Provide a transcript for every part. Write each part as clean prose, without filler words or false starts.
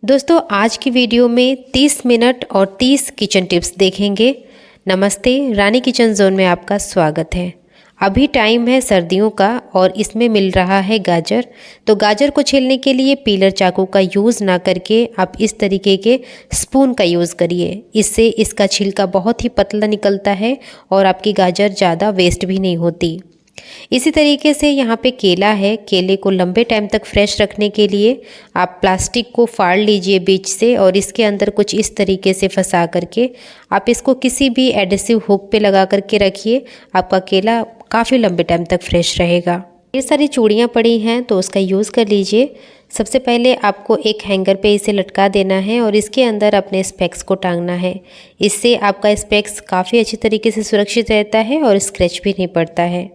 दोस्तों आज की वीडियो में 30 मिनट और 30 किचन टिप्स देखेंगे। नमस्ते, रानी किचन जोन में आपका स्वागत है। अभी टाइम है सर्दियों का और इसमें मिल रहा है गाजर। तो गाजर को छीलने के लिए पीलर चाकू का यूज़ ना करके आप इस तरीके के स्पून का यूज़ करिए। इससे इसका छिलका बहुत ही पतला निकलता है और आपकी गाजर ज़्यादा वेस्ट भी नहीं होती। इसी तरीके से यहाँ पे केला है। केले को लंबे टाइम तक फ्रेश रखने के लिए आप प्लास्टिक को फाड़ लीजिए बीच से और इसके अंदर कुछ इस तरीके से फंसा करके आप इसको किसी भी एडेसिव हुक पे लगा करके रखिए। आपका केला काफ़ी लंबे टाइम तक फ्रेश रहेगा। ये सारी चूड़ियाँ पड़ी हैं तो उसका यूज़ कर लीजिए। सबसे पहले आपको एक हैंगर पे इसे लटका देना है और इसके अंदर अपने स्पेक्स को टांगना है। इससे आपका स्पेक्स काफ़ी अच्छी तरीके से सुरक्षित रहता है और स्क्रैच भी नहीं पड़ता है।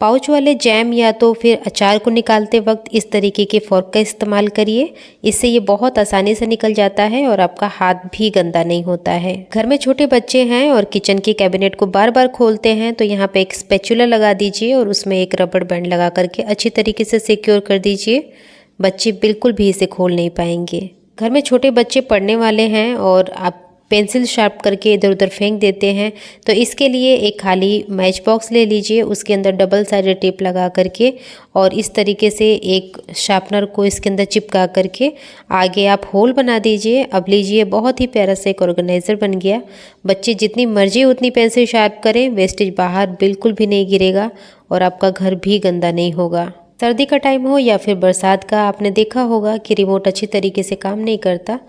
पाउच वाले जैम या तो फिर अचार को निकालते वक्त इस तरीके के फोर्क का इस्तेमाल करिए। इससे ये बहुत आसानी से निकल जाता है और आपका हाथ भी गंदा नहीं होता है। घर में छोटे बच्चे हैं और किचन के कैबिनेट को बार बार खोलते हैं तो यहाँ पे एक स्पैचुला लगा दीजिए और उसमें एक रबड़ बैंड लगा करके अच्छी तरीके से सिक्योर कर दीजिए। बच्चे बिल्कुल भी इसे खोल नहीं पाएंगे। घर में छोटे बच्चे पढ़ने वाले हैं और आप पेंसिल शार्प करके इधर उधर फेंक देते हैं तो इसके लिए एक खाली मैच बॉक्स ले लीजिए। उसके अंदर डबल साइडेड टेप लगा करके और इस तरीके से एक शार्पनर को इसके अंदर चिपका करके आगे आप होल बना दीजिए। अब लीजिए, बहुत ही प्यारा सा एक ऑर्गेनाइज़र बन गया। बच्चे जितनी मर्जी उतनी पेंसिल शार्प करें, वेस्टेज बाहर बिल्कुल भी नहीं गिरेगा और आपका घर भी गंदा नहीं होगा। सर्दी का टाइम हो या फिर बरसात का, आपने देखा होगा कि रिमोट अच्छी तरीके से काम नहीं करता।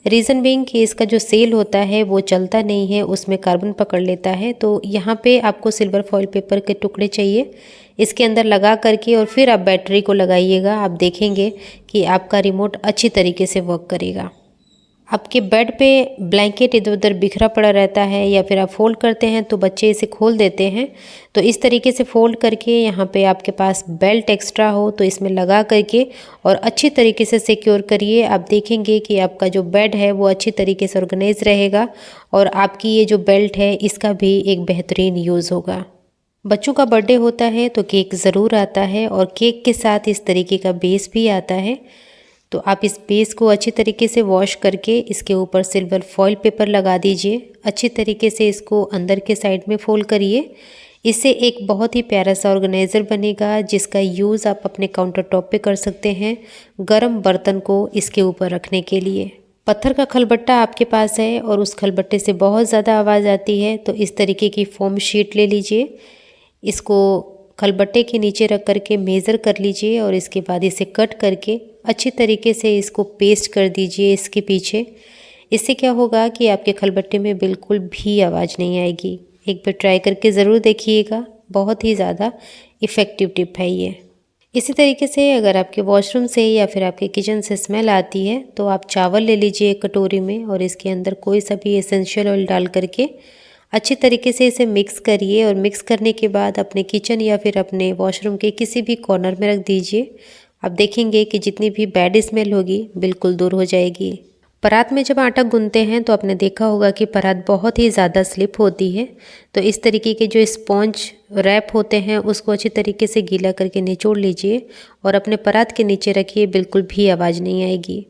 रीज़न बीइंग कि इसका जो सेल होता है वो चलता नहीं है, उसमें कार्बन पकड़ लेता है। तो यहाँ पे आपको सिल्वर फॉइल पेपर के टुकड़े चाहिए। इसके अंदर लगा करके और फिर आप बैटरी को लगाइएगा। आप देखेंगे कि आपका रिमोट अच्छी तरीके से वर्क करेगा। आपके बेड पे ब्लैंकेट इधर उधर बिखरा पड़ा रहता है या फिर आप फोल्ड करते हैं तो बच्चे इसे खोल देते हैं। तो इस तरीके से फोल्ड करके यहाँ पे आपके पास बेल्ट एक्स्ट्रा हो तो इसमें लगा करके और अच्छी तरीके से सिक्योर करिए। आप देखेंगे कि आपका जो बेड है वो अच्छी तरीके से ऑर्गेनाइज रहेगा और आपकी ये जो बेल्ट है इसका भी एक बेहतरीन यूज़ होगा। बच्चों का बर्थडे होता है तो केक ज़रूर आता है और केक के साथ इस तरीके का बेस भी आता है। तो आप इस बेस को अच्छी तरीके से वॉश करके इसके ऊपर सिल्वर फॉइल पेपर लगा दीजिए। अच्छी तरीके से इसको अंदर के साइड में फोल्ड करिए। इससे एक बहुत ही प्यारा सा ऑर्गेनाइज़र बनेगा जिसका यूज़ आप अपने काउंटर टॉप पे कर सकते हैं, गर्म बर्तन को इसके ऊपर रखने के लिए। पत्थर का खलबट्टा आपके पास है और उस खलबट्टे से बहुत ज़्यादा आवाज़ आती है तो इस तरीके की फोम शीट ले लीजिए। इसको खलबट्टे के नीचे रख करके मेज़र कर लीजिए और इसके बाद इसे कट करके अच्छी तरीके से इसको पेस्ट कर दीजिए इसके पीछे। इससे क्या होगा कि आपके खलबट्टे में बिल्कुल भी आवाज़ नहीं आएगी। एक बार ट्राई करके ज़रूर देखिएगा, बहुत ही ज़्यादा इफ़ेक्टिव टिप है ये। इसी तरीके से अगर आपके वॉशरूम से या फिर आपके किचन से स्मेल आती है तो आप चावल ले लीजिए एक कटोरी में और इसके अंदर कोई सा भी एसेंशियल ऑयल डाल करके अच्छी तरीके से इसे मिक्स करिए और मिक्स करने के बाद अपने किचन या फिर अपने वॉशरूम के किसी भी कॉर्नर में रख दीजिए। आप देखेंगे कि जितनी भी बैड स्मेल होगी बिल्कुल दूर हो जाएगी। परात में जब आटा गूंथते हैं तो आपने देखा होगा कि परात बहुत ही ज़्यादा स्लिप होती है। तो इस तरीके के जो स्पॉन्ज रैप होते हैं उसको अच्छी तरीके से गीला करके निचोड़ लीजिए और अपने परात के नीचे रखिए, बिल्कुल भी आवाज़ नहीं आएगी।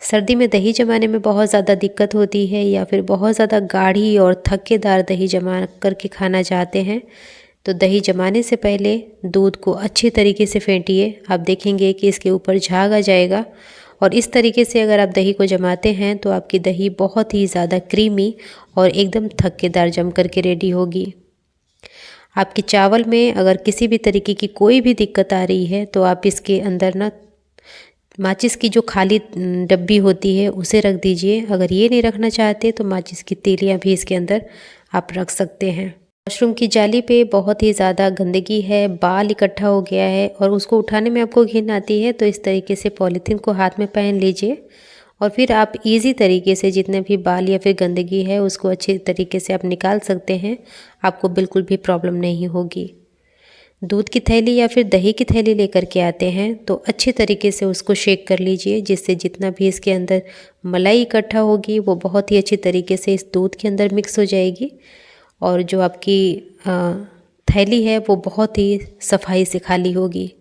सर्दी में दही जमाने में बहुत ज़्यादा दिक्कत होती है या फिर बहुत ज़्यादा गाढ़ी और थक्केदार दही जमा करके खाना चाहते हैं तो दही जमाने से पहले दूध को अच्छी तरीके से फेंटिए। आप देखेंगे कि इसके ऊपर झाग आ जाएगा और इस तरीके से अगर आप दही को जमाते हैं तो आपकी दही बहुत ही ज़्यादा क्रीमी और एकदम थक्केदार जम करके रेडी होगी। आपके चावल में अगर किसी भी तरीके की कोई भी दिक्कत आ रही है तो आप इसके अंदर ना माचिस की जो खाली डब्बी होती है उसे रख दीजिए। अगर ये नहीं रखना चाहते तो माचिस की तीलियाँ भी इसके अंदर आप रख सकते हैं। वॉशरूम की जाली पे बहुत ही ज़्यादा गंदगी है, बाल इकट्ठा हो गया है और उसको उठाने में आपको घिन आती है तो इस तरीके से पॉलीथीन को हाथ में पहन लीजिए और फिर आप इजी तरीके से जितने भी बाल या फिर गंदगी है उसको अच्छे तरीके से आप निकाल सकते हैं। आपको बिल्कुल भी प्रॉब्लम नहीं होगी। दूध की थैली या फिर दही की थैली लेकर के आते हैं तो अच्छी तरीके से उसको शेक कर लीजिए जिससे जितना भी इसके अंदर मलाई इकट्ठा होगी वो बहुत ही अच्छी तरीके से इस दूध के अंदर मिक्स हो जाएगी और जो आपकी थैली है वो बहुत ही सफाई से खाली होगी।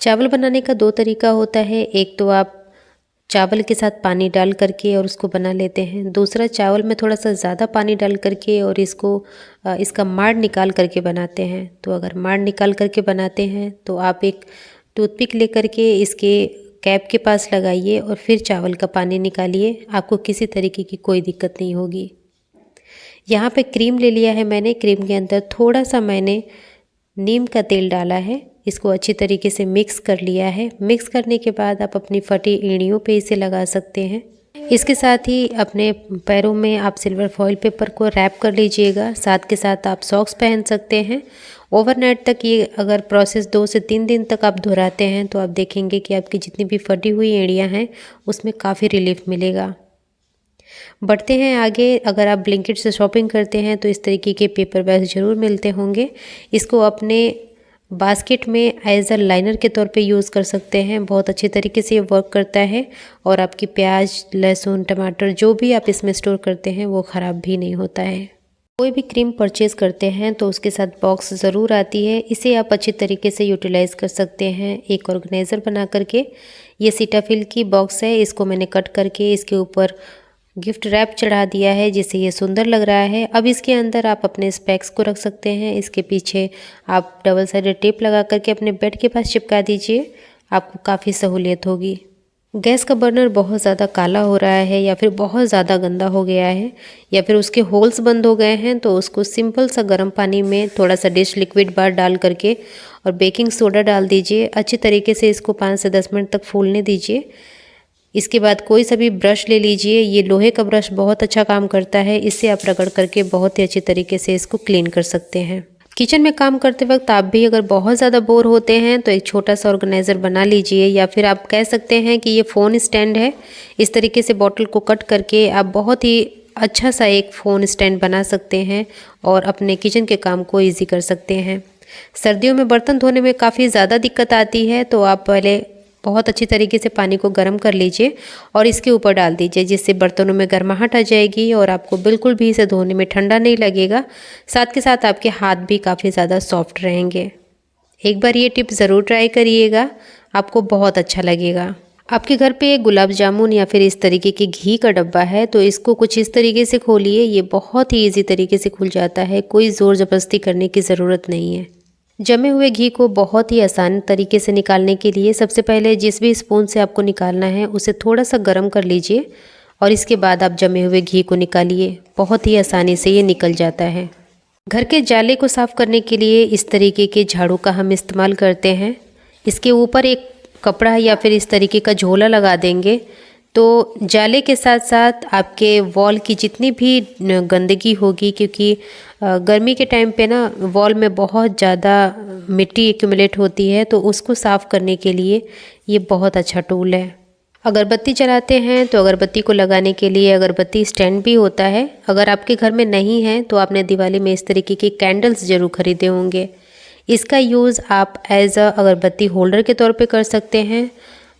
चावल बनाने का दो तरीका होता है। एक तो आप चावल के साथ पानी डाल करके और उसको बना लेते हैं। दूसरा, चावल में थोड़ा सा ज़्यादा पानी डाल करके और इसका माड़ निकाल करके बनाते हैं। तो अगर माड़ निकाल करके बनाते हैं तो आप एक टूथपिक लेकर के इसके कैप के पास लगाइए और फिर चावल का पानी निकालिए, आपको किसी तरीके की कोई दिक्कत नहीं होगी। यहाँ पे क्रीम ले लिया है मैंने, क्रीम के अंदर थोड़ा सा मैंने नीम का तेल डाला है, इसको अच्छी तरीके से मिक्स कर लिया है। मिक्स करने के बाद आप अपनी फटी एड़ियों पे इसे लगा सकते हैं। इसके साथ ही अपने पैरों में आप सिल्वर फॉइल पेपर को रैप कर लीजिएगा। साथ के साथ आप सॉक्स पहन सकते हैं। ओवरनाइट तक ये अगर प्रोसेस 2 से 3 दिन तक आप दोहराते हैं तो आप देखेंगे कि आपकी जितनी भी फटी हुई एड़ियाँ हैं उसमें काफ़ी रिलीफ मिलेगा। बढ़ते हैं आगे। अगर आप ब्लिंकिट से शॉपिंग करते हैं तो इस तरीके के पेपर बैग्स ज़रूर मिलते होंगे। इसको अपने बास्केट में एज अ लाइनर के तौर पे यूज़ कर सकते हैं। बहुत अच्छी तरीके से ये वर्क करता है और आपकी प्याज, लहसुन, टमाटर जो भी आप इसमें स्टोर करते हैं वो ख़राब भी नहीं होता है। कोई भी क्रीम परचेज़ करते हैं तो उसके साथ बॉक्स ज़रूर आती है, इसे आप अच्छी तरीके से यूटिलाइज़ कर सकते हैं एक ऑर्गेनाइज़र बना करके। ये सीटाफिल की बॉक्स है, इसको मैंने कट करके इसके ऊपर गिफ्ट रैप चढ़ा दिया है जिससे ये सुंदर लग रहा है। अब इसके अंदर आप अपने स्पेक्स को रख सकते हैं। इसके पीछे आप डबल साइडेड टेप लगा करके अपने बेड के पास चिपका दीजिए, आपको काफ़ी सहूलियत होगी। गैस का बर्नर बहुत ज़्यादा काला हो रहा है या फिर बहुत ज़्यादा गंदा हो गया है या फिर उसके होल्स बंद हो गए हैं तो उसको सिंपल सा गर्म पानी में थोड़ा सा डिश लिक्विड बार डाल करके और बेकिंग सोडा डाल दीजिए। अच्छी तरीके से इसको 5 से 10 मिनट तक फूलने दीजिए। इसके बाद कोई सा भी ब्रश ले लीजिए, ये लोहे का ब्रश बहुत अच्छा काम करता है, इससे आप रगड़ करके बहुत ही अच्छी तरीके से इसको क्लीन कर सकते हैं। किचन में काम करते वक्त आप भी अगर बहुत ज़्यादा बोर होते हैं तो एक छोटा सा ऑर्गेनाइज़र बना लीजिए या फिर आप कह सकते हैं कि ये फ़ोन स्टैंड है। इस तरीके से बॉटल को कट करके आप बहुत ही अच्छा सा एक फ़ोन स्टैंड बना सकते हैं और अपने किचन के काम को ईजी कर सकते हैं। सर्दियों में बर्तन धोने में काफ़ी ज़्यादा दिक्कत आती है तो आप पहले बहुत अच्छी तरीके से पानी को गर्म कर लीजिए और इसके ऊपर डाल दीजिए, जिससे बर्तनों में गर्माहट आ जाएगी और आपको बिल्कुल भी इसे धोने में ठंडा नहीं लगेगा। साथ के साथ आपके हाथ भी काफ़ी ज़्यादा सॉफ्ट रहेंगे। एक बार ये टिप ज़रूर ट्राई करिएगा, आपको बहुत अच्छा लगेगा। आपके घर पे गुलाब जामुन या फिर इस तरीके के घी का डब्बा है तो इसको कुछ इस तरीके से खोलिए, ये बहुत ही ईजी तरीके से खुल जाता है, कोई ज़ोर ज़बरदस्ती करने की ज़रूरत नहीं है। जमे हुए घी को बहुत ही आसान तरीके से निकालने के लिए सबसे पहले जिस भी स्पून से आपको निकालना है उसे थोड़ा सा गर्म कर लीजिए और इसके बाद आप जमे हुए घी को निकालिए। बहुत ही आसानी से ये निकल जाता है। घर के जाले को साफ़ करने के लिए इस तरीके के झाड़ू का हम इस्तेमाल करते हैं। इसके ऊपर एक कपड़ा या फिर इस तरीके का झोला लगा देंगे तो जाले के साथ साथ आपके वॉल की जितनी भी गंदगी होगी, क्योंकि गर्मी के टाइम पे ना वॉल में बहुत ज़्यादा मिट्टी एक्यूमुलेट होती है तो उसको साफ़ करने के लिए ये बहुत अच्छा टूल है। अगरबत्ती जलाते हैं तो अगरबत्ती को लगाने के लिए अगरबत्ती स्टैंड भी होता है। अगर आपके घर में नहीं है तो आपने दिवाली में इस तरीके के कैंडल्स ज़रूर खरीदे होंगे। इसका यूज़ आप एज अ अगरबत्ती होल्डर के तौर पे कर सकते हैं।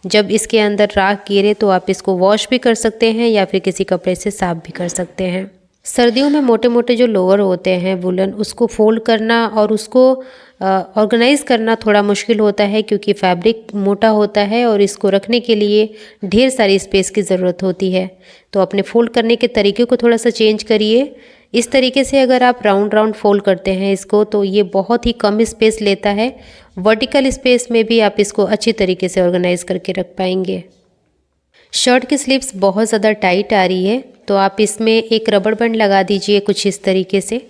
जब इसके अंदर राख गिरे तो आप इसको वॉश भी कर सकते हैं या फिर किसी कपड़े से साफ भी कर सकते हैं। सर्दियों में मोटे मोटे जो लोअर होते हैं वुलन, उसको फोल्ड करना और उसको ऑर्गेनाइज़ करना थोड़ा मुश्किल होता है क्योंकि फैब्रिक मोटा होता है और इसको रखने के लिए ढेर सारी स्पेस की ज़रूरत होती है। तो अपने फोल्ड करने के तरीके को थोड़ा सा चेंज करिए। इस तरीके से अगर आप राउंड राउंड फोल्ड करते हैं इसको तो ये बहुत ही कम स्पेस लेता है। वर्टिकल स्पेस में भी आप इसको अच्छी तरीके से ऑर्गेनाइज करके रख पाएंगे। शर्ट की स्लीव्स बहुत ज़्यादा टाइट आ रही है तो आप इसमें एक रबड़ बैंड लगा दीजिए कुछ इस तरीके से।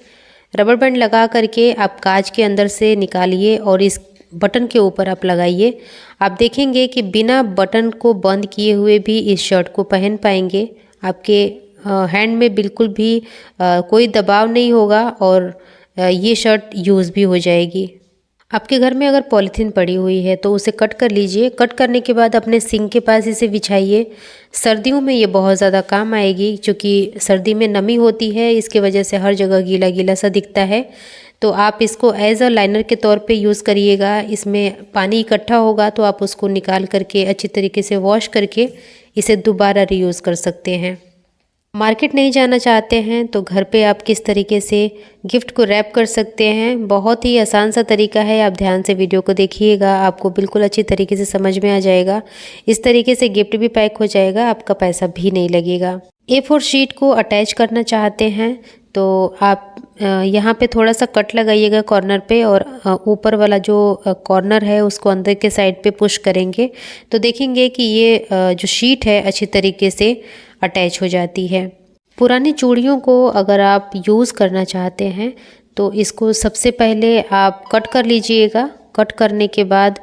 रबड़ बैंड लगा करके आप काज के अंदर से निकालिए और इस बटन के ऊपर आप लगाइए। आप देखेंगे कि बिना बटन को बंद किए हुए भी इस शर्ट को पहन पाएंगे। आपके हैंड में बिल्कुल भी कोई दबाव नहीं होगा और ये शर्ट यूज़ भी हो जाएगी। आपके घर में अगर पॉलीथीन पड़ी हुई है तो उसे कट कर लीजिए। कट करने के बाद अपने सिंक के पास इसे बिछाइए। सर्दियों में ये बहुत ज़्यादा काम आएगी क्योंकि सर्दी में नमी होती है, इसके वजह से हर जगह गीला गीला सा दिखता है। तो आप इसको एज अ लाइनर के तौर पे यूज़ करिएगा। इसमें पानी इकट्ठा होगा तो आप उसको निकाल करके अच्छी तरीके से वॉश करके इसे दोबारा रीयूज़ कर सकते हैं। मार्केट नहीं जाना चाहते हैं तो घर पे आप किस तरीके से गिफ्ट को रैप कर सकते हैं, बहुत ही आसान सा तरीका है। आप ध्यान से वीडियो को देखिएगा, आपको बिल्कुल अच्छी तरीके से समझ में आ जाएगा। इस तरीके से गिफ्ट भी पैक हो जाएगा, आपका पैसा भी नहीं लगेगा। A4 शीट को अटैच करना चाहते हैं तो आप यहाँ पे थोड़ा सा कट लगाइएगा कॉर्नर पे, और ऊपर वाला जो कॉर्नर है उसको अंदर के साइड पे पुश करेंगे तो देखेंगे कि ये जो शीट है अच्छी तरीके से अटैच हो जाती है। पुरानी चूड़ियों को अगर आप यूज़ करना चाहते हैं तो इसको सबसे पहले आप कट कर लीजिएगा। कट करने के बाद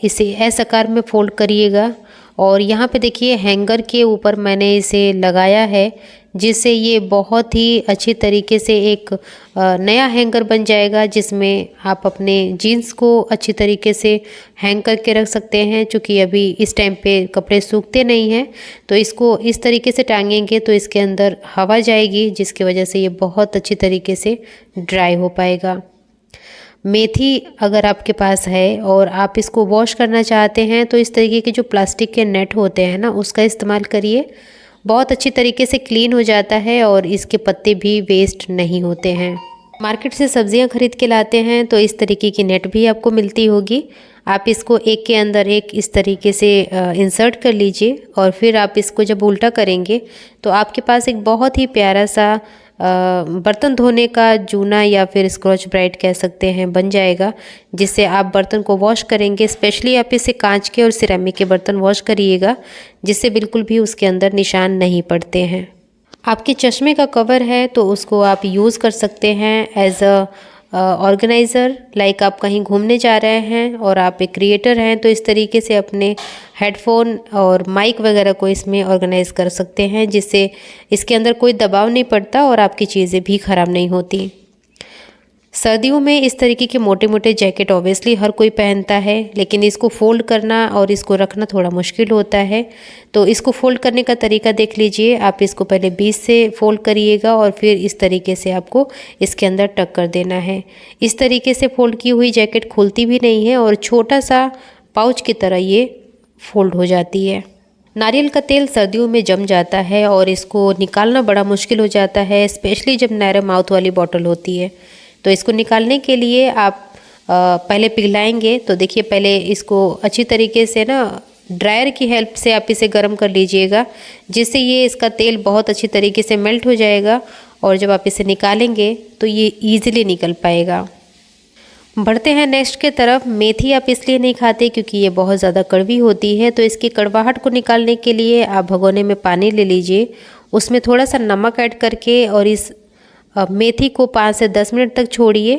इसे एस आकार में फोल्ड करिएगा, और यहाँ पे देखिए हैंगर के ऊपर मैंने इसे लगाया है, जिससे ये बहुत ही अच्छी तरीके से एक नया हैंगर बन जाएगा, जिसमें आप अपने जीन्स को अच्छी तरीके से हैंग करके रख सकते हैं। क्योंकि अभी इस टाइम पे कपड़े सूखते नहीं हैं, तो इसको इस तरीके से टांगेंगे तो इसके अंदर हवा जाएगी, जिसकी वजह से ये बहुत अच्छी तरीके से ड्राई हो पाएगा। मेथी अगर आपके पास है और आप इसको वॉश करना चाहते हैं तो इस तरीके के जो प्लास्टिक के नेट होते हैं ना, उसका इस्तेमाल करिए। बहुत अच्छी तरीके से क्लीन हो जाता है और इसके पत्ते भी वेस्ट नहीं होते हैं। मार्केट से सब्जियां खरीद के लाते हैं तो इस तरीके की नेट भी आपको मिलती होगी। आप इसको एक के अंदर एक इस तरीके से इंसर्ट कर लीजिए, और फिर आप इसको जब उल्टा करेंगे तो आपके पास एक बहुत ही प्यारा सा बर्तन धोने का जूना या फिर स्क्रॉच ब्राइट कह सकते हैं बन जाएगा, जिससे आप बर्तन को वॉश करेंगे। स्पेशली आप इसे कांच के और सिरेमिक के बर्तन वॉश करिएगा, जिससे बिल्कुल भी उसके अंदर निशान नहीं पड़ते हैं। आपके चश्मे का कवर है तो उसको आप यूज़ कर सकते हैं एज अ ऑर्गेनाइज़र। लाइक आप कहीं घूमने जा रहे हैं और आप एक क्रिएटर हैं तो इस तरीके से अपने हेडफोन और माइक वगैरह को इसमें ऑर्गेनाइज कर सकते हैं, जिससे इसके अंदर कोई दबाव नहीं पड़ता और आपकी चीज़ें भी ख़राब नहीं होती। सर्दियों में इस तरीके के मोटे मोटे जैकेट ऑब्वियसली हर कोई पहनता है, लेकिन इसको फोल्ड करना और इसको रखना थोड़ा मुश्किल होता है। तो इसको फोल्ड करने का तरीका देख लीजिए। आप इसको पहले बीच से फोल्ड करिएगा और फिर इस तरीके से आपको इसके अंदर टक कर देना है। इस तरीके से फोल्ड की हुई जैकेट खुलती भी नहीं है और छोटा सा पाउच की तरह ये फोल्ड हो जाती है। नारियल का तेल सर्दियों में जम जाता है और इसको निकालना बड़ा मुश्किल हो जाता है, स्पेशली जब नैरो माउथ वाली बॉटल होती है। तो इसको निकालने के लिए आप पहले पिघलाएंगे। तो देखिए पहले इसको अच्छी तरीके से ना ड्रायर की हेल्प से आप इसे गर्म कर लीजिएगा, जिससे ये इसका तेल बहुत अच्छी तरीके से मेल्ट हो जाएगा, और जब आप इसे निकालेंगे तो ये ईजिली निकल पाएगा। बढ़ते हैं नेक्स्ट के तरफ। मेथी आप इसलिए नहीं खाते क्योंकि ये बहुत ज़्यादा कड़वी होती है, तो इसकी कड़वाहट को निकालने के लिए आप भगोने में पानी ले लीजिए, उसमें थोड़ा सा नमक ऐड करके और इस मेथी को 5 से 10 मिनट तक छोड़िए।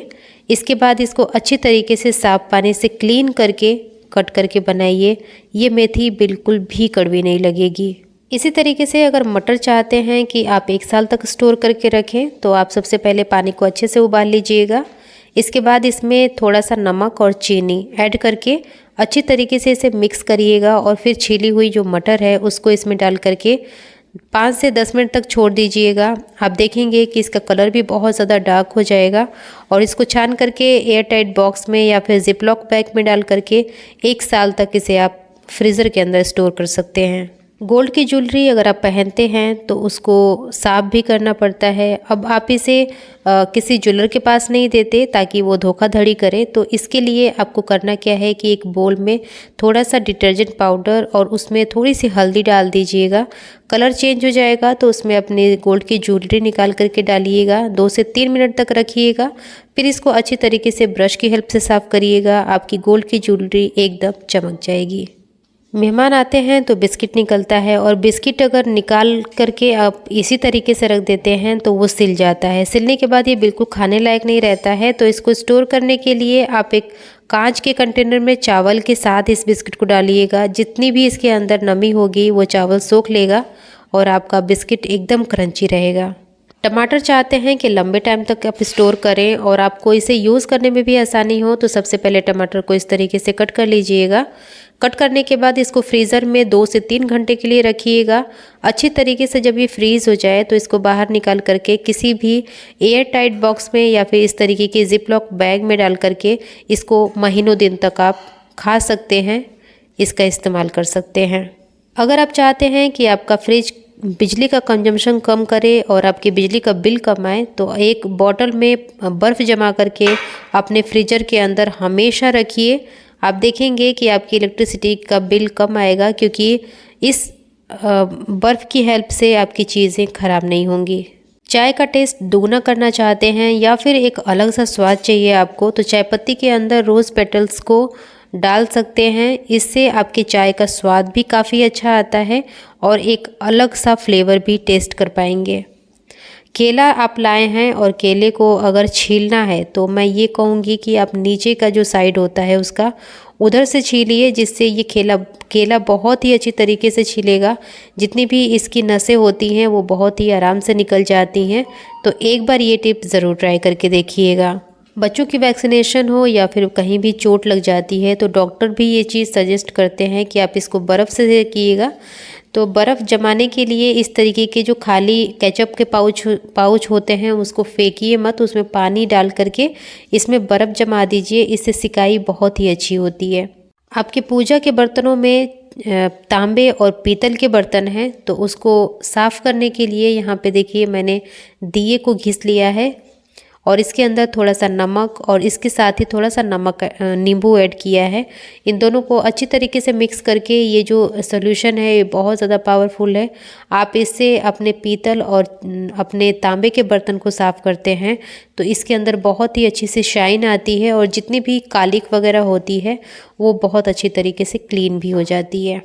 इसके बाद इसको अच्छी तरीके से साफ पानी से क्लीन करके कट करके बनाइए। ये मेथी बिल्कुल भी कड़वी नहीं लगेगी। इसी तरीके से अगर मटर चाहते हैं कि आप 1 साल तक स्टोर करके रखें तो आप सबसे पहले पानी को अच्छे से उबाल लीजिएगा। इसके बाद इसमें थोड़ा सा नमक और चीनी ऐड करके अच्छी तरीके से इसे मिक्स करिएगा, और फिर छीली हुई जो मटर है उसको इसमें डाल करके 5 से 10 मिनट तक छोड़ दीजिएगा। आप देखेंगे कि इसका कलर भी बहुत ज़्यादा डार्क हो जाएगा, और इसको छान करके एयर टाइट बॉक्स में या फिर जिपलॉक बैग में डाल करके 1 साल तक इसे आप फ्रीज़र के अंदर स्टोर कर सकते हैं। गोल्ड की ज्वेलरी अगर आप पहनते हैं तो उसको साफ भी करना पड़ता है। अब आप इसे किसी ज्वेलर के पास नहीं देते ताकि वो धोखाधड़ी करे, तो इसके लिए आपको करना क्या है कि एक बोल में थोड़ा सा डिटर्जेंट पाउडर और उसमें थोड़ी सी हल्दी डाल दीजिएगा। कलर चेंज हो जाएगा तो उसमें अपनी गोल्ड की ज्वेलरी निकाल करके डालिएगा। 2 से 3 मिनट तक रखिएगा, फिर इसको अच्छी तरीके से ब्रश की हेल्प से साफ़ करिएगा। आपकी गोल्ड की ज्वेलरी एकदम चमक जाएगी। मेहमान आते हैं तो बिस्किट निकलता है, और बिस्किट अगर निकाल करके आप इसी तरीके से रख देते हैं तो वो सिल जाता है। सिलने के बाद ये बिल्कुल खाने लायक नहीं रहता है। तो इसको स्टोर करने के लिए आप एक कांच के कंटेनर में चावल के साथ इस बिस्किट को डालिएगा। जितनी भी इसके अंदर नमी होगी वो चावल सोख लेगा और आपका बिस्किट एकदम क्रंची रहेगा। टमाटर चाहते हैं कि लंबे टाइम तक आप स्टोर करें और आपको इसे यूज़ करने में भी आसानी हो, तो सबसे पहले टमाटर को इस तरीके से कट कर लीजिएगा। कट करने के बाद इसको फ्रीज़र में 2 से 3 घंटे के लिए रखिएगा। अच्छी तरीके से जब ये फ्रीज़ हो जाए तो इसको बाहर निकाल करके किसी भी एयर टाइट बॉक्स में या फिर इस तरीके के जिपलॉक बैग में डाल करके इसको महीनों दिन तक आप खा सकते हैं, इसका इस्तेमाल कर सकते हैं। अगर आप चाहते हैं कि आपका फ्रिज बिजली का कंजम्पशन कम करे और आपकी बिजली का बिल कम आए तो एक बॉटल में बर्फ़ जमा करके अपने फ्रीजर के अंदर हमेशा रखिए। आप देखेंगे कि आपकी इलेक्ट्रिसिटी का बिल कम आएगा, क्योंकि इस बर्फ़ की हेल्प से आपकी चीज़ें ख़राब नहीं होंगी। चाय का टेस्ट दोगुना करना चाहते हैं या फिर एक अलग सा स्वाद चाहिए आपको, तो चाय पत्ती के अंदर रोज़ पेटल्स को डाल सकते हैं। इससे आपकी चाय का स्वाद भी काफ़ी अच्छा आता है और एक अलग सा फ्लेवर भी टेस्ट कर पाएंगे। केला आप लाए हैं और केले को अगर छीलना है तो मैं ये कहूँगी कि आप नीचे का जो साइड होता है उसका उधर से छीलिए, जिससे ये केला बहुत ही अच्छी तरीके से छिलेगा। जितनी भी इसकी नसें होती हैं वो बहुत ही आराम से निकल जाती हैं। तो एक बार ये टिप ज़रूर ट्राई करके देखिएगा। बच्चों की वैक्सीनेशन हो या फिर कहीं भी चोट लग जाती है तो डॉक्टर भी ये चीज़ सजेस्ट करते हैं कि आप इसको बर्फ़ से किएगा। तो बर्फ़ जमाने के लिए इस तरीके के जो खाली केचप के पाउच होते हैं उसको फेंकिए मत, उसमें पानी डाल करके इसमें बर्फ़ जमा दीजिए। इससे सिकाई बहुत ही अच्छी होती है। आपके पूजा के बर्तनों में तांबे और पीतल के बर्तन हैं तो उसको साफ़ करने के लिए यहाँ पे देखिए मैंने दिए को घिस लिया है और इसके अंदर थोड़ा सा नमक और इसके साथ ही थोड़ा सा नींबू ऐड किया है। इन दोनों को अच्छी तरीके से मिक्स करके ये जो सॉल्यूशन है ये बहुत ज़्यादा पावरफुल है। आप इससे अपने पीतल और अपने तांबे के बर्तन को साफ़ करते हैं तो इसके अंदर बहुत ही अच्छी सी शाइन आती है और जितनी भी कालिक वगैरह होती है वो बहुत अच्छी तरीके से क्लीन भी हो जाती है।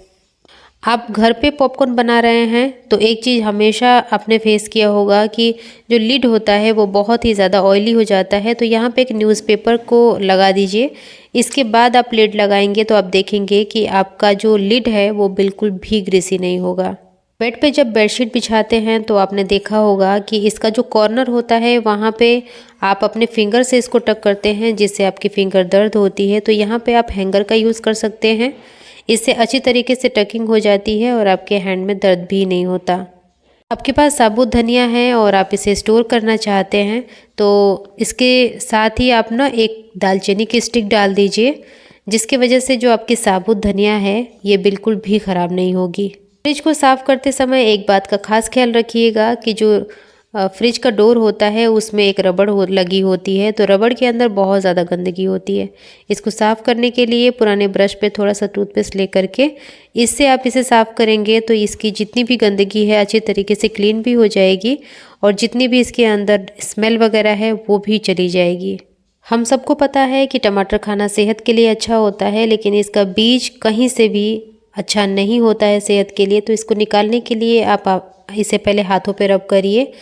आप घर पे पॉपकॉर्न बना रहे हैं तो एक चीज़ हमेशा आपने फेस किया होगा कि जो लिड होता है वो बहुत ही ज़्यादा ऑयली हो जाता है। तो यहाँ पे एक न्यूज़पेपर को लगा दीजिए। इसके बाद आप लिड लगाएंगे तो आप देखेंगे कि आपका जो लिड है वो बिल्कुल भी ग्रीसी नहीं होगा। बेड पे जब बेडशीट बिछाते हैं तो आपने देखा होगा कि इसका जो कॉर्नर होता है वहाँ पे आप अपने फिंगर से इसको टक करते हैं जिससे आपकी फिंगर दर्द होती है। तो यहाँ पे आप हैंगर का यूज़ कर सकते हैं। इससे अच्छी तरीके से टकिंग हो जाती है और आपके हैंड में दर्द भी नहीं होता। आपके पास साबुत धनिया है और आप इसे स्टोर करना चाहते हैं तो इसके साथ ही आप ना एक दालचीनी की स्टिक डाल दीजिए, जिसकी वजह से जो आपकी साबुत धनिया है ये बिल्कुल भी ख़राब नहीं होगी। फ्रिज को साफ़ करते समय एक बात का खास ख्याल रखिएगा कि जो फ्रिज का डोर होता है उसमें एक रबड़ लगी होती है, तो रबड़ के अंदर बहुत ज़्यादा गंदगी होती है। इसको साफ़ करने के लिए पुराने ब्रश पे थोड़ा सा टूथपेस्ट ले करके इससे आप इसे साफ़ करेंगे तो इसकी जितनी भी गंदगी है अच्छी तरीके से क्लीन भी हो जाएगी और जितनी भी इसके अंदर स्मेल वगैरह है वो भी चली जाएगी। हम सबको पता है कि टमाटर खाना सेहत के लिए अच्छा होता है, लेकिन इसका बीज कहीं से भी अच्छा नहीं होता है सेहत के लिए। तो इसको निकालने के लिए आप इसे पहले हाथों पे रब करिए,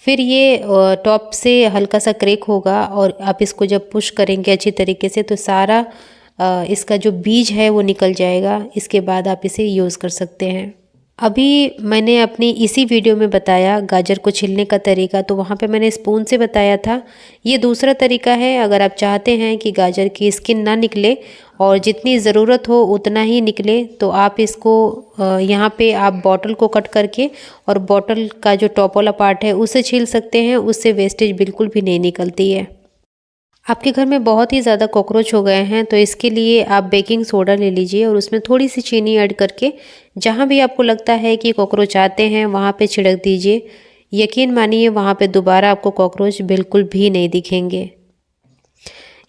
फिर ये टॉप से हल्का सा क्रैक होगा और आप इसको जब पुश करेंगे अच्छी तरीके से तो सारा इसका जो बीज है वो निकल जाएगा। इसके बाद आप इसे यूज़ कर सकते हैं। अभी मैंने अपनी इसी वीडियो में बताया गाजर को छीलने का तरीका, तो वहाँ पे मैंने स्पून से बताया था। ये दूसरा तरीका है। अगर आप चाहते हैं कि गाजर की स्किन ना निकले और जितनी ज़रूरत हो उतना ही निकले तो आप इसको यहाँ पे आप बॉटल को कट करके और बॉटल का जो टॉप वाला पार्ट है उसे छील सकते हैं। उससे वेस्टेज बिल्कुल भी नहीं निकलती है। आपके घर में बहुत ही ज़्यादा कॉकरोच हो गए हैं तो इसके लिए आप बेकिंग सोडा ले लीजिए और उसमें थोड़ी सी चीनी ऐड करके जहाँ भी आपको लगता है कि कॉकरोच आते हैं वहाँ पे छिड़क दीजिए। यकीन मानिए वहाँ पे दोबारा आपको कॉकरोच बिल्कुल भी नहीं दिखेंगे।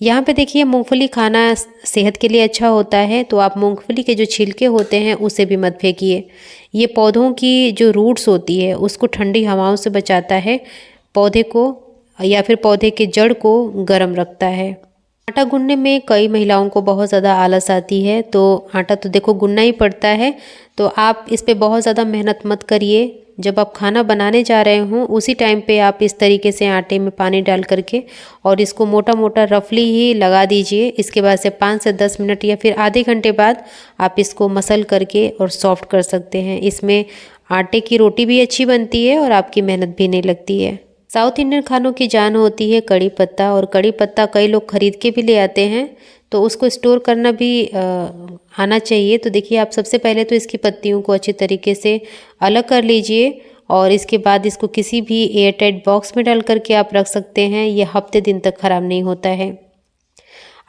यहाँ पे देखिए मूंगफली खाना सेहत के लिए अच्छा होता है, तो आप मूंगफली के जो छिलके होते हैं उसे भी मत फेंकिए। ये पौधों की जो रूट्स होती है उसको ठंडी हवाओं से बचाता है, पौधे को या फिर पौधे के जड़ को गर्म रखता है। आटा गूंदने में कई महिलाओं को बहुत ज़्यादा आलस आती है, तो आटा तो देखो गूंदना ही पड़ता है, तो आप इस पे बहुत ज़्यादा मेहनत मत करिए। जब आप खाना बनाने जा रहे हों उसी टाइम पे आप इस तरीके से आटे में पानी डाल करके और इसको मोटा मोटा रफली ही लगा दीजिए। इसके बाद से 5 से 10 मिनट या फिर आधे घंटे बाद आप इसको मसल करके और सॉफ्ट कर सकते हैं। इसमें आटे की रोटी भी अच्छी बनती है और आपकी मेहनत भी नहीं लगती है। साउथ इंडियन खानों की जान होती है कड़ी पत्ता, और कड़ी पत्ता कई लोग खरीद के भी ले आते हैं, तो उसको स्टोर करना भी आना चाहिए। तो देखिए आप सबसे पहले तो इसकी पत्तियों को अच्छी तरीके से अलग कर लीजिए और इसके बाद इसको किसी भी एयर टाइट बॉक्स में डाल करके आप रख सकते हैं। ये हफ्ते दिन तक ख़राब नहीं होता है।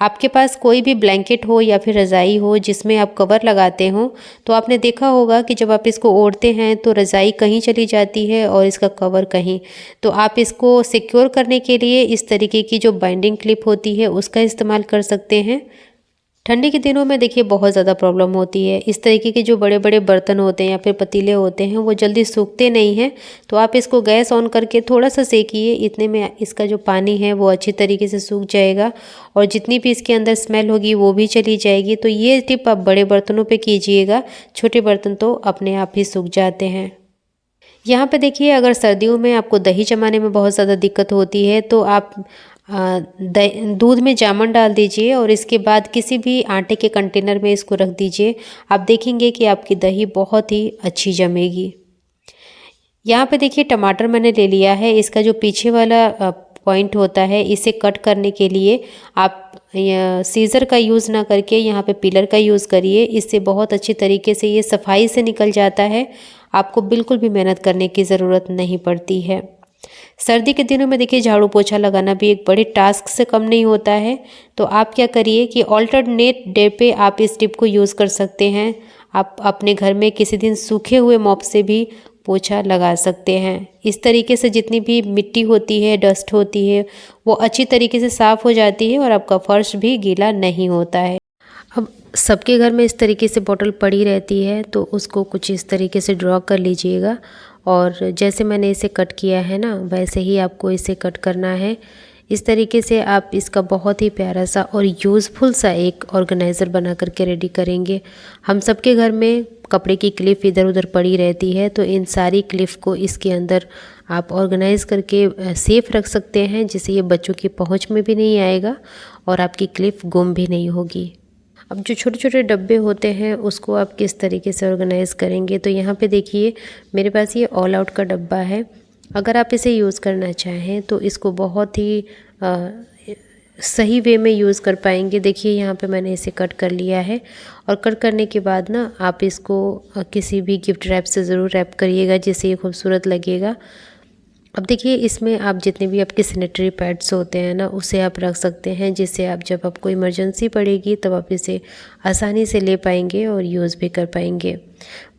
आपके पास कोई भी ब्लैंकेट हो या फिर रज़ाई हो जिसमें आप कवर लगाते हो, तो आपने देखा होगा कि जब आप इसको ओढ़ते हैं तो रज़ाई कहीं चली जाती है और इसका कवर कहीं। तो आप इसको सिक्योर करने के लिए इस तरीके की जो बाइंडिंग क्लिप होती है उसका इस्तेमाल कर सकते हैं। ठंडी के दिनों में देखिए बहुत ज़्यादा प्रॉब्लम होती है। इस तरीके के जो बड़े बड़े बर्तन होते हैं या फिर पतीले होते हैं वो जल्दी सूखते नहीं हैं। तो आप इसको गैस ऑन करके थोड़ा सा सेकिए, इतने में इसका जो पानी है वो अच्छी तरीके से सूख जाएगा और जितनी भी इसके अंदर स्मेल होगी वो भी चली जाएगी। तो ये टिप आप बड़े बर्तनों पे कीजिएगा, छोटे बर्तन तो अपने आप ही सूख जाते हैं। यहाँ पे देखिए, अगर सर्दियों में आपको दही जमाने में बहुत ज़्यादा दिक्कत होती है तो आप दूध में जामुन डाल दीजिए और इसके बाद किसी भी आटे के कंटेनर में इसको रख दीजिए। आप देखेंगे कि आपकी दही बहुत ही अच्छी जमेगी। यहाँ पे देखिए टमाटर मैंने ले लिया है। इसका जो पीछे वाला पॉइंट होता है इसे कट करने के लिए आप सीज़र का यूज़ ना करके यहाँ पे पिलर का यूज़ करिए। इससे बहुत अच्छी तरीके से ये सफाई से निकल जाता है। आपको बिल्कुल भी मेहनत करने की ज़रूरत नहीं पड़ती है। सर्दी के दिनों में देखिए झाड़ू पोछा लगाना भी एक बड़े टास्क से कम नहीं होता है। तो आप क्या करिए कि ऑल्टरनेट डे पे आप इस टिप को यूज़ कर सकते हैं। आप अपने घर में किसी दिन सूखे हुए मॉप से भी पोछा लगा सकते हैं। इस तरीके से जितनी भी मिट्टी होती है, डस्ट होती है, वो अच्छी तरीके से साफ़ हो जाती है और आपका फर्श भी गीला नहीं होता है। अब सबके घर में इस तरीके से बॉटल पड़ी रहती है तो उसको कुछ इस तरीके से ड्रॉ कर लीजिएगा और जैसे मैंने इसे कट किया है ना वैसे ही आपको इसे कट करना है। इस तरीके से आप इसका बहुत ही प्यारा सा और यूज़फुल सा एक ऑर्गेनाइज़र बना करके रेडी करेंगे। हम सबके घर में कपड़े की क्लिप इधर उधर पड़ी रहती है तो इन सारी क्लिप को इसके अंदर आप ऑर्गेनाइज़ करके सेफ रख सकते हैं, जिससे ये बच्चों की पहुंच में भी नहीं आएगा और आपकी क्लिप गुम भी नहीं होगी। अब जो छोटे छोटे डब्बे होते हैं उसको आप किस तरीके से ऑर्गेनाइज़ करेंगे, तो यहाँ पे देखिए मेरे पास ये ऑल आउट का डब्बा है। अगर आप इसे यूज़ करना चाहें तो इसको बहुत ही सही वे में यूज़ कर पाएंगे। देखिए यहाँ पे मैंने इसे कट कर लिया है और कट करने के बाद ना आप इसको किसी भी गिफ्ट रैप से ज़रूर रैप करिएगा जिससे ये खूबसूरत लगेगा। अब देखिए इसमें आप जितने भी आपके सैनिटरी पैड्स होते हैं ना उसे आप रख सकते हैं, जिससे आप जब आपको इमरजेंसी पड़ेगी तब आप इसे आसानी से ले पाएंगे और यूज़ भी कर पाएंगे।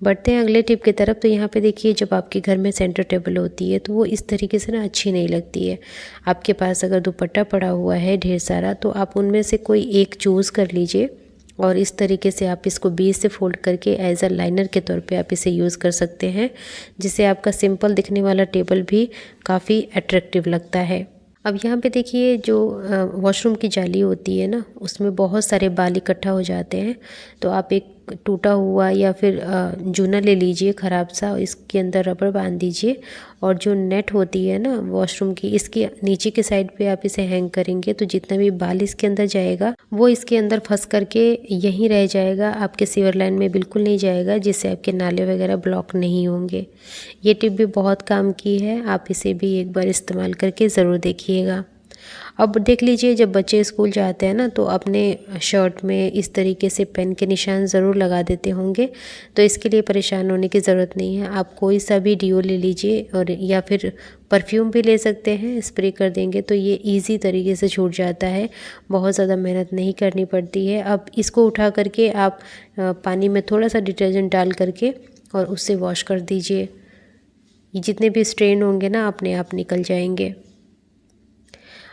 बढ़ते हैं अगले टिप की तरफ। तो यहाँ पे देखिए जब आपके घर में सेंटर टेबल होती है तो वो इस तरीके से ना अच्छी नहीं लगती है। आपके पास अगर दुपट्टा पड़ा हुआ है ढेर सारा तो आप उनमें से कोई एक चूज़ कर लीजिए और इस तरीके से आप इसको बीच से फोल्ड करके एज अ लाइनर के तौर पे आप इसे यूज़ कर सकते हैं, जिससे आपका सिंपल दिखने वाला टेबल भी काफ़ी अट्रैक्टिव लगता है। अब यहाँ पे देखिए जो वॉशरूम की जाली होती है ना उसमें बहुत सारे बाल इकट्ठा हो जाते हैं। तो आप एक टूटा हुआ या फिर जूना ले लीजिए ख़राब सा, इसके अंदर रबड़ बांध दीजिए और जो नेट होती है ना वॉशरूम की इसके नीचे के साइड पे आप इसे हैंग करेंगे तो जितना भी बाल इसके अंदर जाएगा वो इसके अंदर फंस करके यहीं रह जाएगा, आपके सीवर लाइन में बिल्कुल नहीं जाएगा, जिससे आपके नाले वगैरह ब्लॉक नहीं होंगे। ये टिप भी बहुत काम की है, आप इसे भी एक बार इस्तेमाल करके ज़रूर देखिएगा। अब देख लीजिए जब बच्चे स्कूल जाते हैं ना तो अपने शर्ट में इस तरीके से पेन के निशान ज़रूर लगा देते होंगे, तो इसके लिए परेशान होने की ज़रूरत नहीं है। आप कोई सा भी डिओ ले लीजिए और या फिर परफ्यूम भी ले सकते हैं, स्प्रे कर देंगे तो ये इजी तरीके से छूट जाता है, बहुत ज़्यादा मेहनत नहीं करनी पड़ती है। अब इसको उठा करके आप पानी में थोड़ा सा डिटर्जेंट डाल करके और उससे वॉश कर दीजिए। ये जितने भी स्ट्रेन होंगे ना अपने आप निकल जाएंगे।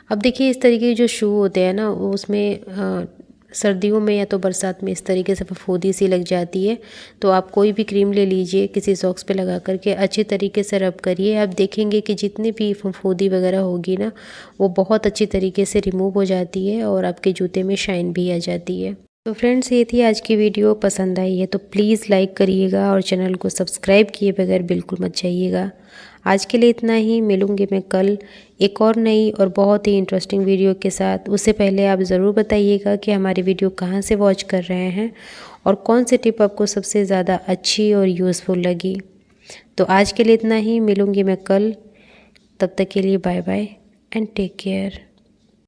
अब देखिए इस तरीके के जो शू होते हैं ना उसमें सर्दियों में या तो बरसात में इस तरीके से फफूंदी सी लग जाती है, तो आप कोई भी क्रीम ले लीजिए, किसी सॉक्स पे लगा करके अच्छी तरीके से रब करिए। आप देखेंगे कि जितनी भी फफूंदी वगैरह होगी ना वो बहुत अच्छी तरीके से रिमूव हो जाती है और आपके जूते में शाइन भी आ जाती है। तो फ्रेंड्स ये थी आज की वीडियो। पसंद आई है तो प्लीज़ लाइक करिएगा और चैनल को सब्सक्राइब किए बगैर बिल्कुल मत जाइएगा। आज के लिए इतना ही, मिलूंगी मैं कल एक और नई और बहुत ही इंटरेस्टिंग वीडियो के साथ। उससे पहले आप ज़रूर बताइएगा कि हमारी वीडियो कहाँ से वॉच कर रहे हैं और कौन सी टिप आपको सबसे ज़्यादा अच्छी और यूज़फुल लगी। तो आज के लिए इतना ही, मिलूंगी मैं कल। तब तक के लिए bye bye and take care.